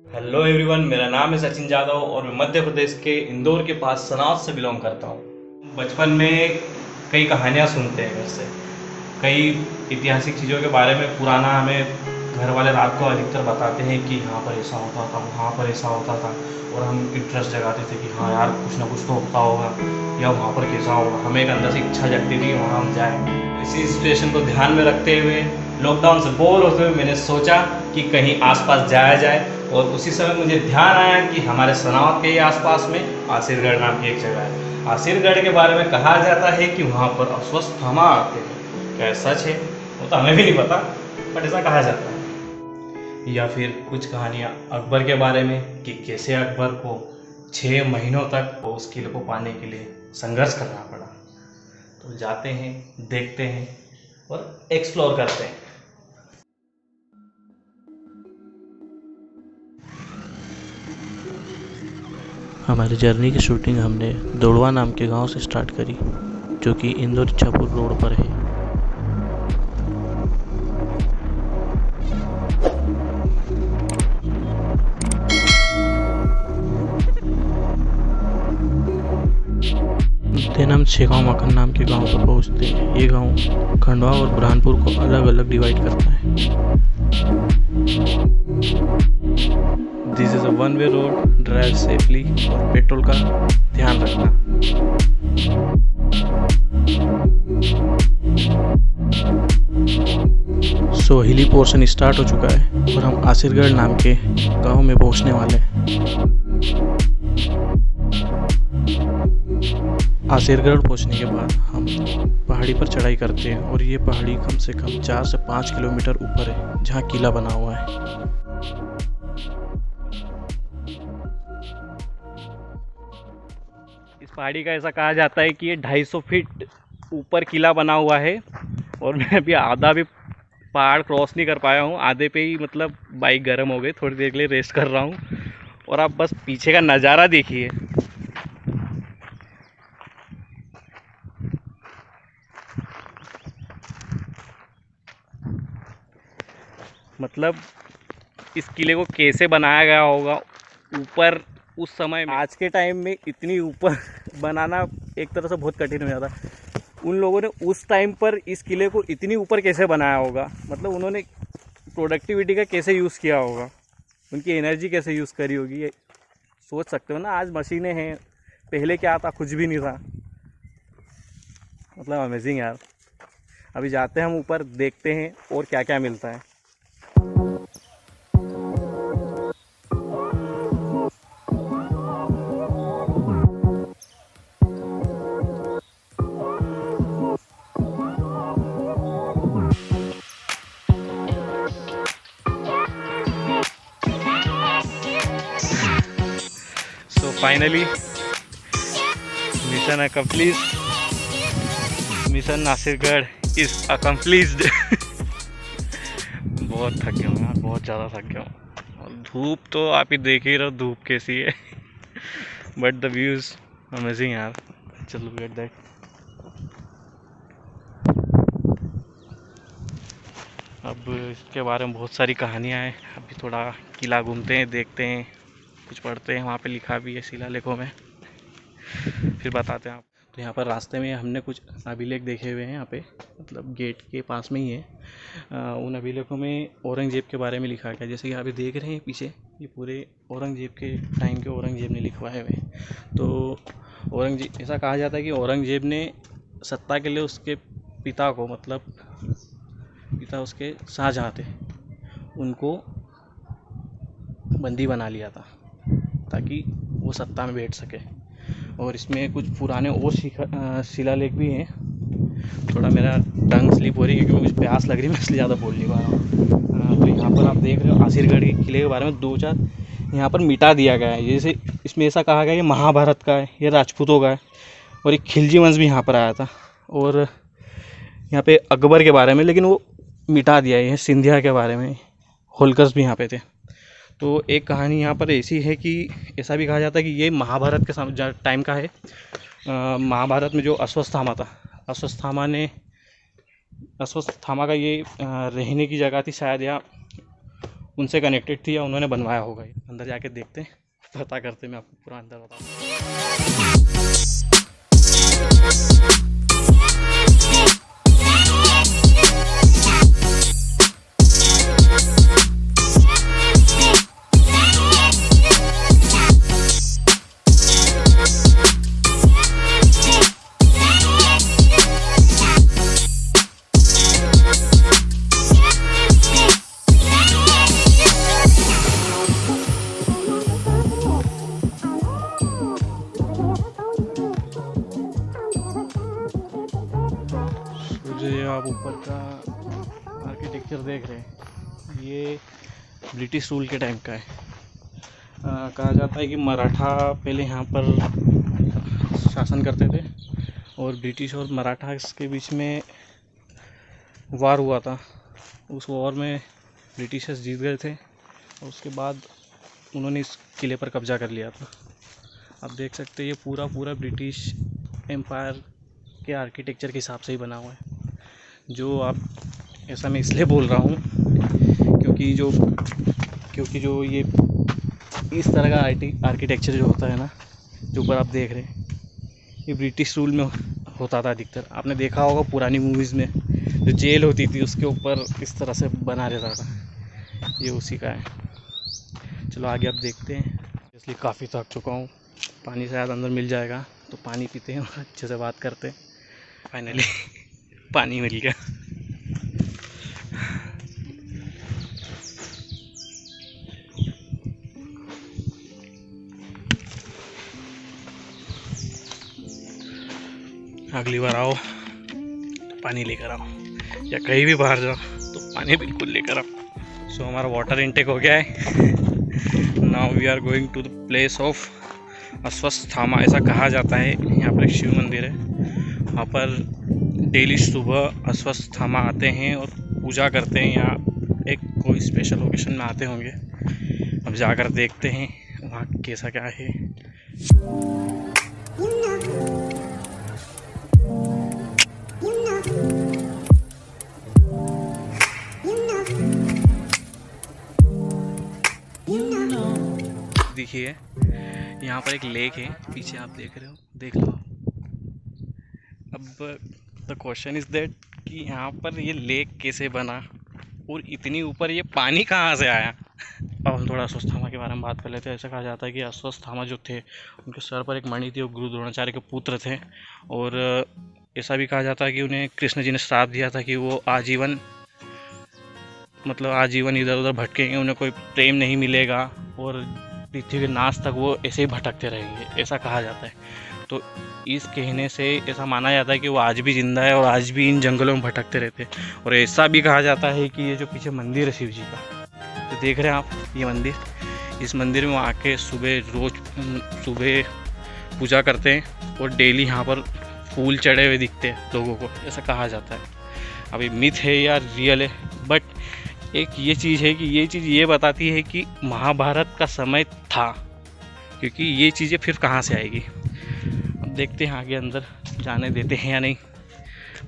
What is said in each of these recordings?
Hello everyone, मेरा नाम है सचिन जादव और मैं मध्य प्रदेश के इंदौर के पास सनावद से बिलोंग करता हूँ। बचपन में कई कहानियाँ सुनते हैं घर से, कई ऐतिहासिक चीज़ों के बारे में पुराना हमें घर वाले रात को अधिकतर बताते हैं कि यहाँ पर ऐसा होता था, वहाँ पर ऐसा होता था, और हम इंटरेस्ट जगाते थे कि हाँ यार कुछ ना कुछ तो होता होगा या वहाँ पर कैसा होगा। हमें एक अंदर से इच्छा जगती थी कि वहाँ हम जाएँ। इसी सिचुएशन को ध्यान में रखते हुए लॉकडाउन से बोर होते हुए मैंने सोचा कि कहीं आसपास जाया जाए, और उसी समय मुझे ध्यान आया कि हमारे सनावद के ही आसपास में आसिरगढ़ नाम की एक जगह है। आसिरगढ़ के बारे में कहा जाता है कि वहाँ पर अश्वत्थामा आते हैं। क्या सच है वो तो हमें भी नहीं पता, बट ऐसा कहा जाता है। या फिर कुछ कहानियाँ अकबर के बारे में कि कैसे अकबर को 6 महीनों तक उस किले को पाने के लिए संघर्ष करना पड़ा। तो जाते हैं, देखते हैं और एक्सप्लोर करते हैं। हमारी जर्नी की शूटिंग हमने दौड़वा नाम के गांव से स्टार्ट करी, जो कि इंदौर इच्छापुर रोड पर है। देन हम छेगांव मखन नाम के गांव पर पहुंचते हैं। ये गांव खंडवा और बुरहानपुर को अलग अलग डिवाइड करता है। This is a one way road, drive safely और पेट्रोल का ध्यान रखना। सो हिली पोर्शन स्टार्ट हो चुका है और हम आसिरगढ़ नाम के गांव में पहुंचने वाले हैं। आसिरगढ़ पहुंचने के बाद हम पहाड़ी पर चढ़ाई करते हैं, और ये पहाड़ी कम से कम 4 से 5 किलोमीटर ऊपर है, जहाँ किला बना हुआ है। इस पहाड़ी का ऐसा कहा जाता है कि ये 250 फीट ऊपर किला बना हुआ है, और मैं अभी आधा भी पहाड़ क्रॉस नहीं कर पाया हूँ। आधे पे ही मतलब बाइक गर्म हो गई, थोड़ी देर के लिए रेस्ट कर रहा हूँ। और आप बस पीछे का नज़ारा देखिए। मतलब इस किले को कैसे बनाया गया होगा ऊपर उस समय में। आज के टाइम में इतनी ऊपर बनाना एक तरह से बहुत कठिन हो जाता। उन लोगों ने उस टाइम पर इस किले को इतनी ऊपर कैसे बनाया होगा, मतलब उन्होंने प्रोडक्टिविटी का कैसे यूज़ किया होगा, उनकी एनर्जी कैसे यूज़ करी होगी। ये सोच सकते हो ना, आज मशीनें हैं, पहले क्या था, कुछ भी नहीं था। मतलब अमेजिंग यार। अभी जाते हैं हम ऊपर, देखते हैं और क्या क्या मिलता है। So finally, mission accomplished. Mission नासिरगढ़ is accomplished. बहुत थक गया हूँ यार, बहुत ज़्यादा थक गया हूँ। और धूप तो आप ही देख ही रहो, धूप कैसी है। बट द व्यूज़ अमेजिंग यार। चलो गेट दैट। अब इसके बारे में बहुत सारी कहानियाँ हैं। अभी थोड़ा किला घूमते हैं, देखते हैं, कुछ पढ़ते हैं। वहाँ पे लिखा भी है शिलालेखों में, फिर बताते हैं आप। तो यहाँ पर रास्ते में हमने कुछ अभिलेख देखे हुए हैं यहाँ पे, मतलब गेट के पास में ही है। उन अभिलेखों में औरंगजेब के बारे में लिखा गया। जैसे कि आप देख रहे हैं पीछे, ये पूरे औरंगजेब के टाइम के औरंगजेब ने लिखवाए हुए हैं। तो औरंगजेब, ऐसा कहा जाता है कि औरंगजेब ने सत्ता के लिए उसके पिता को, मतलब पिता उसके शाहजहाँ थे, उनको बंदी बना लिया था ताकि वो सत्ता में बैठ सके। और इसमें कुछ पुराने और शिलालेख भी हैं। थोड़ा मेरा टंग स्लिप हो रही है क्योंकि मुझे प्यास लग रही है, मैं इसलिए ज़्यादा बोल नहीं पा रहा हूँ। तो यहाँ पर आप देख रहे हो आसिरगढ़ के किले के बारे में 2-4 यहाँ पर मिटा दिया गया है। जैसे इसमें ऐसा कहा गया कि महाभारत का है, ये राजपूतों का है, और एक खिलजी वंश भी यहाँ पर आया था। और यहाँ पे अकबर के बारे में, लेकिन वो मिटा दिया है। सिंधिया के बारे में, होलकर्स भी यहाँ पे थे। तो एक कहानी यहाँ पर ऐसी है कि ऐसा भी कहा जाता है कि ये महाभारत के टाइम का है। महाभारत में जो अश्वत्थामा था, अश्वत्थामा का ये रहने की जगह थी शायद, या उनसे कनेक्टेड थी या उन्होंने बनवाया होगा। अंदर जाके देखते हैं, पता करते, मैं आपको पूरा अंदर बताऊँ। जो आप ऊपर का आर्किटेक्चर देख रहे हैं, ये ब्रिटिश रूल के टाइम का है। कहा जाता है कि मराठा पहले यहाँ पर शासन करते थे और ब्रिटिश और मराठा के बीच में वार हुआ था। उस वॉर में ब्रिटिशर्स जीत गए थे और उसके बाद उन्होंने इस किले पर कब्जा कर लिया था। आप देख सकते हैं, ये पूरा ब्रिटिश एम्पायर के आर्किटेक्चर के हिसाब से ही बना हुआ है। जो आप ऐसा मैं इसलिए बोल रहा हूँ क्योंकि जो ये इस तरह का आर्किटेक्चर जो होता है ना, जो ऊपर आप देख रहे हैं, ये ब्रिटिश रूल में होता था अधिकतर। आपने देखा होगा पुरानी मूवीज़ में जो जेल होती थी उसके ऊपर इस तरह से बना रहता था, ये उसी का है। चलो आगे आप देखते हैं। इसलिए काफ़ी थक चुका हूँ, पानी शायद अंदर मिल जाएगा तो पानी पीते हैं और अच्छे से बात करते हैं। फाइनली पानी मिल गया। अगली बार आओ तो पानी लेकर आओ, या कहीं भी बाहर जाओ तो पानी बिल्कुल लेकर आओ। सो हमारा वाटर इनटेक हो गया है। Now we are going to the place of Ashwatthama, ऐसा कहा जाता है। यहाँ पर एक शिव मंदिर है, वहाँ पर डेली सुबह अश्वत्थामा आते हैं और पूजा करते हैं। यहाँ एक कोई स्पेशल ओकेशन में आते होंगे। अब जाकर देखते हैं वहाँ कैसा क्या है। देखिए यहाँ पर एक लेक है, पीछे आप देख रहे हो, देख लो। अब द क्वेश्चन इज दैट कि यहाँ पर ये लेक कैसे बना और इतनी ऊपर ये पानी कहाँ से आया। अब हम थोड़ा अश्वत्थामा के बारे में बात कर लेते हैं। ऐसा कहा जाता है कि अश्वत्थामा जो थे, उनके सर पर एक मणि थी, वो गुरु द्रोणाचार्य के पुत्र थे। और ऐसा भी कहा जाता है कि उन्हें कृष्ण जी ने श्राप दिया था कि वो आजीवन इधर उधर भटकेंगे, उन्हें कोई प्रेम नहीं मिलेगा और पृथ्वी के नाश तक वो ऐसे ही भटकते रहेंगे, ऐसा कहा जाता है। तो इस कहने से ऐसा माना जाता है कि वो आज भी जिंदा है और आज भी इन जंगलों में भटकते रहते हैं। और ऐसा भी कहा जाता है कि ये जो पीछे मंदिर है शिव जी का, तो देख रहे हैं आप ये मंदिर, इस मंदिर में आके रोज़ सुबह पूजा करते हैं और डेली यहाँ पर फूल चढ़े हुए दिखते हैं लोगों को, ऐसा कहा जाता है। अभी मिथ है या रियल है, बट एक ये चीज़ है कि ये चीज़ ये बताती है कि महाभारत का समय था, क्योंकि ये चीज़ें फिर कहाँ से आएगी। अब देखते हैं आगे अंदर जाने देते हैं या नहीं,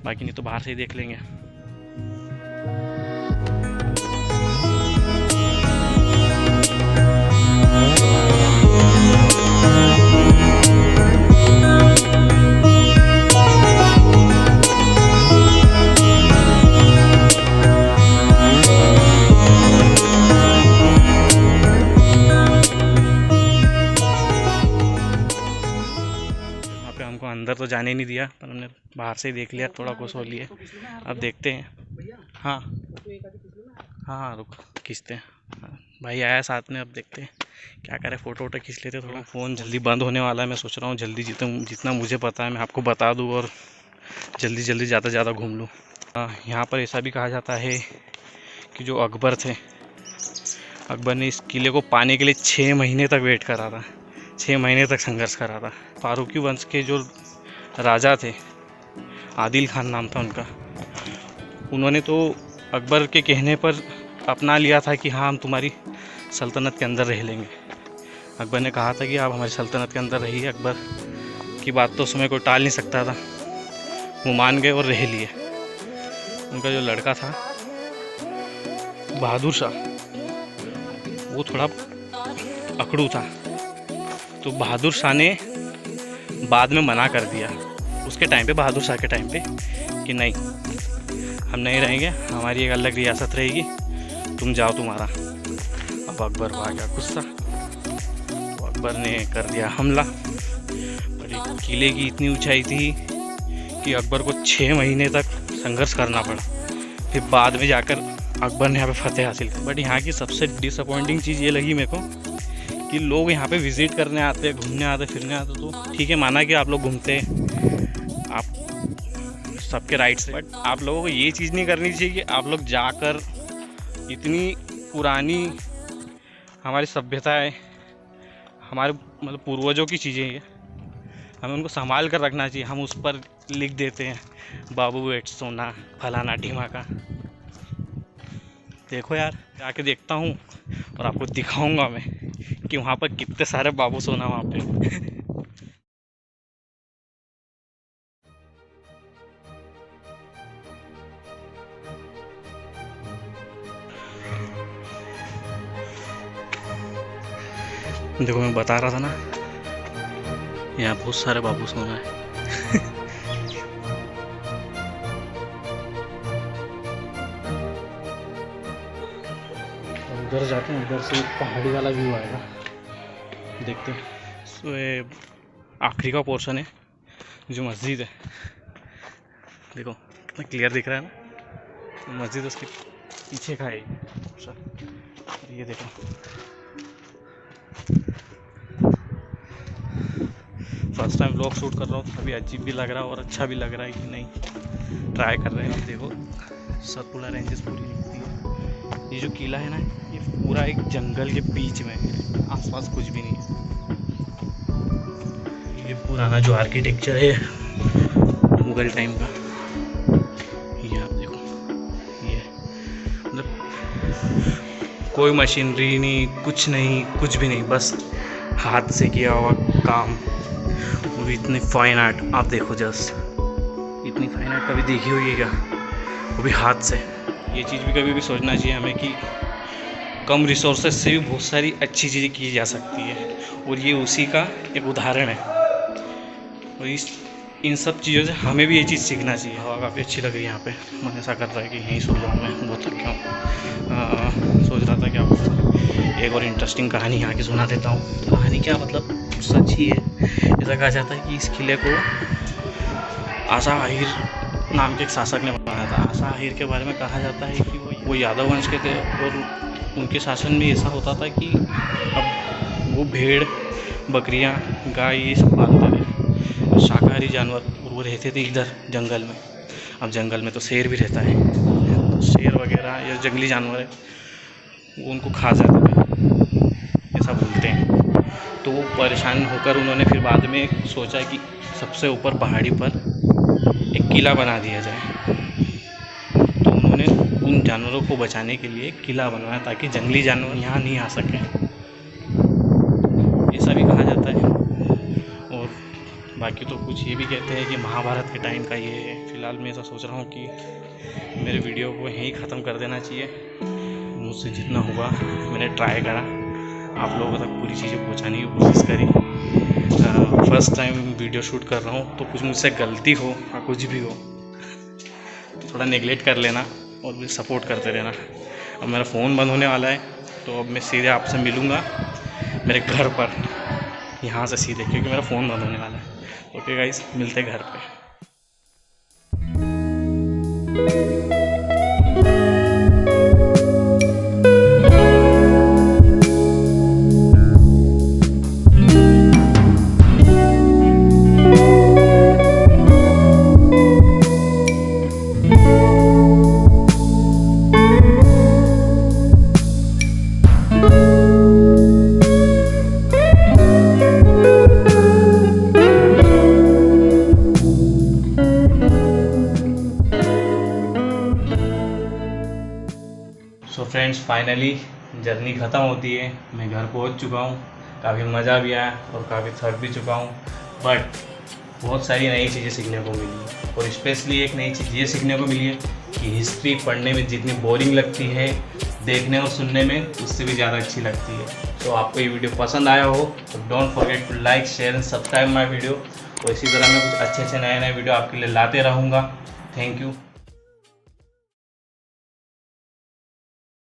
बाकी नहीं तो बाहर से ही देख लेंगे। अंदर तो जाने नहीं दिया, पर हमने बाहर से ही देख लिया, थोड़ा कुछ हो लिए। अब देखते हैं। हाँ हाँ रुक खींचते हैं। भाई आया साथ में, अब देखते हैं क्या करें, फ़ोटो वोटो खींच लेते। थोड़ा फ़ोन जल्दी बंद होने वाला है, मैं सोच रहा हूँ जल्दी जितना मुझे पता है मैं आपको बता दूँ और जल्दी ज़्यादा घूम लूँ। यहाँ पर ऐसा भी कहा जाता है कि जो अकबर थे, अकबर ने इस किले को पाने के लिए 6 महीने तक वेट करा था, 6 महीने तक संघर्ष करा था। फारूकी वंश के जो राजा थे, आदिल खान नाम था उनका, उन्होंने तो अकबर के कहने पर अपना लिया था कि हाँ हम तुम्हारी सल्तनत के अंदर रह लेंगे। अकबर ने कहा था कि आप हमारी सल्तनत के अंदर रहिए। अकबर की बात तो उसमें कोई टाल नहीं सकता था, वो मान गए और रह लिए। उनका जो लड़का था बहादुर शाह, वो थोड़ा अकड़ू था, तो बहादुर शाह ने बाद में मना कर दिया उसके टाइम पे, बहादुर शाह के टाइम पे, कि नहीं हम नहीं रहेंगे, हमारी एक अलग रियासत रहेगी, तुम जाओ तुम्हारा। अब अकबर को आ गया गुस्सा, तो अकबर ने कर दिया हमला। बट किले की इतनी ऊंचाई थी कि अकबर को 6 महीने तक संघर्ष करना पड़ा, फिर बाद में जाकर अकबर ने यहाँ पे फतेह हासिल की। बट यहाँ की सबसे डिसअपॉइंटिंग चीज़ ये लगी मेरे को कि लोग यहाँ पे विज़िट करने आते, घूमने आते, फिरने आते, तो ठीक है माना कि आप लोग घूमते, आप सबके राइट से, बट आप लोगों को ये चीज़ नहीं करनी चाहिए कि आप लोग जाकर इतनी पुरानी हमारी सभ्यता है, हमारे मतलब पूर्वजों की चीज़ें ये, हमें उनको संभाल कर रखना चाहिए। हम उस पर लिख देते हैं बाबू एट सोना फलाना ढीमाका। देखो यार, जाके देखता हूँ और आपको दिखाऊंगा मैं कि वहाँ पर कितने सारे बाबू सोना वहाँ पे। देखो मैं बता रहा था ना, यहाँ बहुत सारे बाबू सोना है। उधर जाते हैं, उधर से पहाड़ी वाला व्यू आएगा, देखते हैं। सो ये आखिरी का पोर्शन है जो मस्जिद है, देखो कितना क्लियर दिख रहा है ना, मस्जिद उसके पीछे का है ये देखो। फर्स्ट टाइम व्लॉग शूट कर रहा हूँ, अभी अजीब भी लग रहा है और अच्छा भी लग रहा है कि नहीं, ट्राई कर रहे हैं। देखो सतपुड़ा रेंजेस पूरी दिखती है, ये जो किला है ना, ये पूरा एक जंगल के बीच में है, आसपास कुछ भी नहीं है। ये पुराना जो आर्किटेक्चर है मुगल टाइम का, ये आप देखो, ये मतलब कोई मशीनरी नहीं, कुछ नहीं, कुछ भी नहीं, बस हाथ से किया हुआ काम। वो भी इतनी फाइन आर्ट, आप देखो जस्ट, इतनी फाइन आर्ट कभी देखी हुई है क्या, वो भी हाथ से। ये चीज़ भी कभी भी सोचना चाहिए हमें कि कम रिसोर्सेज से भी बहुत सारी अच्छी चीज़ें की जा सकती है, और ये उसी का एक उदाहरण है। और इन सब चीज़ों से हमें भी ये चीज़ सीखना चाहिए। हवा काफ़ी अच्छी लग रही है यहाँ पे, मन ऐसा कर रहा है कि यहीं सो जाऊँ मैं, बहुत थक गया हूँ। सोच रहा था कि आपको एक और इंटरेस्टिंग कहानी यहाँ की सुना देता हूँ। कहानी क्या, मतलब सच ही है। ऐसा कहा जाता है कि इस किले को आशा आहिर नाम के एक शासक ने बनाया था। आशा आहिर के बारे में कहा जाता है कि वो यादव वंश के थे, और उनके शासन में ऐसा होता था कि अब वो भेड़, बकरियां, गाय ये सब पालते थे, शाकाहारी जानवर, और वो रहते थे इधर जंगल में। अब जंगल में तो शेर भी रहता है, तो शेर वगैरह या जंगली जानवर है वो उनको खा जाते थे, ऐसा बोलते हैं। तो वो परेशान होकर उन्होंने फिर बाद में सोचा कि सबसे ऊपर पहाड़ी पर एक किला बना दिया जाए। तो उन्होंने उन जानवरों को बचाने के लिए किला बनवाया ताकि जंगली जानवर यहाँ नहीं आ सकें, ऐसा भी कहा जाता है। और बाकी तो कुछ ये भी कहते हैं कि महाभारत के टाइम का ये है। फ़िलहाल मैं ऐसा सोच रहा हूँ कि मेरे वीडियो को यहीं ख़त्म कर देना चाहिए। मुझसे जितना हुआ मैंने ट्राई करा, आप लोगों तक पूरी चीज़ें पहुँचाने की कोशिश करी। फर्स्ट टाइम वीडियो शूट कर रहा हूँ, तो कुछ मुझसे गलती हो या कुछ भी हो तो थोड़ा नेगलेक्ट कर लेना और भी सपोर्ट करते रहना। अब मेरा फ़ोन बंद होने वाला है, तो अब मैं सीधे आपसे मिलूँगा मेरे घर पर, यहाँ से सीधे, क्योंकि मेरा फ़ोन बंद होने वाला है। ओके गाइस, मिलते घर पे। सो फ्रेंड्स, फाइनली जर्नी ख़त्म होती है, मैं घर पहुंच चुका हूं। काफ़ी मज़ा भी आया और काफ़ी थक भी चुका हूं, बट बहुत सारी नई चीज़ें सीखने को मिली। और स्पेशली एक नई चीज़ ये सीखने को मिली है कि हिस्ट्री पढ़ने में जितनी बोरिंग लगती है देखने और सुनने में उससे भी ज़्यादा अच्छी लगती है। तो आपको ये वीडियो पसंद आया हो तो don't forget to like, share and subscribe my video. और इसी तरह मैं कुछ अच्छे नए वीडियो आपके लिए लाते रहूँगा। Thank you.